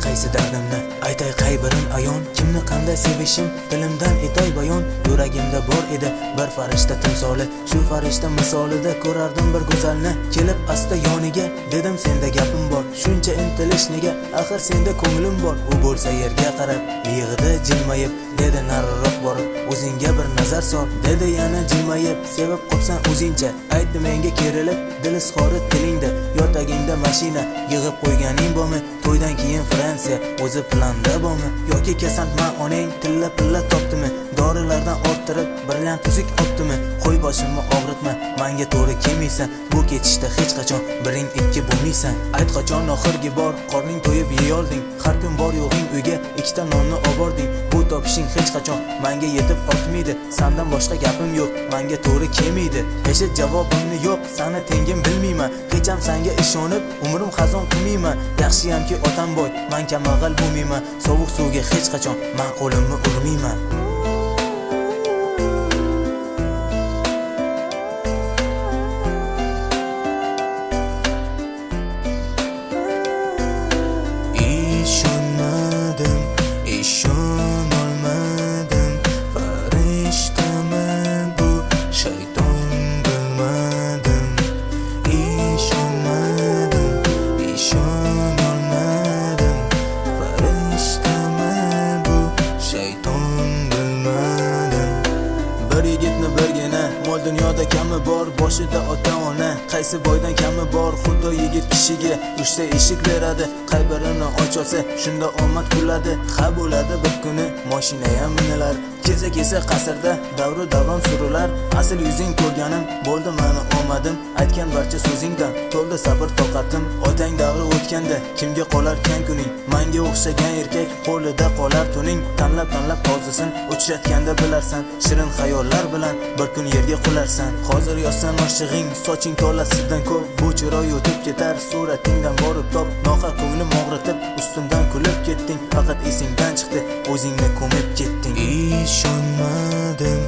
qaysi dardimni aytay qay birin ayon, kimni qanday sevishim dilimdan etay bayon. Yuragimda bor edi bir farishta timsoli, shu farishta misolida ko'rardim bir go'zalni. Kelib asta yoniga dedim senda gapim bor, shuncha intilish nega, axir senda ko'nglim bor. U bo'lsa yerga qarab yig'idi jilmayib, dedi nariroq borib o'zingga bir nazar sol, dedi yana jilmayib, sevib qopsan o'zingcha. Aytdi menga kerilib dil izhori tilingda, yotagingda mashina yig'ib qo'yganing bormi, to'ydan keyin Fransiya o'zi planda bormi, yoki kasantman onang tilla pilla topdimi, dorilardan orttirib brilliant tuzuk optimi. Qo'y boshimni og'ritma, menga to'g'ri kelmaysan, bu ketishda hech qachon biring ikki bo'lmaysan. Ayt qachon oxirgi bor qorning to'yib yeyolding, har kun bor yo'g'ing uyga ikkita nonni obording. Bu topishing hech qachon menga yetib ortmaydi, sendan boshqa gapim yo'q, menga to'g'ri kelmaydi. Eshit javobimni yo'q, seni tengim bilmayman, hech ham senga ishonib umrim xazon qilmayman. Yaxshiyamki otam boy, men kambag'al bo'lmayman, sovuq suvga hech qachon men qo'limni urmayman. İşonolmadım, farishtaman bu shayton bilmadim. İşonolmadim, farishtaman bu shayton bilmadim. Bir yigitni birgina mol dunyoda kami bor, boshida ota ona, qaysi boydan kami bor. Xudo yigit kishiga 3 ta eshik beradi, qay birini ochsa shunda omad kuladi. Ha bo'ladi bir kuni mashina ham minilar, kesa qasrda davru davron surilar. Asl yuzing ko'rganim bo'ldi meni omadim, aytgan barcha so'zingdan to'ldi sabr toqatim. Otang davri o'tganda kimga qolarkan kuning, menga o'xshagan erkak qo'lida qolar tuning. Tanlab qozisin uchratganda bilarsan, shirin xayollar bilan bir kun yerga qularsan. Hozir yozsan oshig'ing, soching tolasidan ko'p, bu chiroy o'tib ketar, suratingdan borib top. Nohaq ko'nglim og'ritib ustimdan kulib ketding, faqat esingdan chiqdi, o'zingni ko'mib ketding. İşonmadım,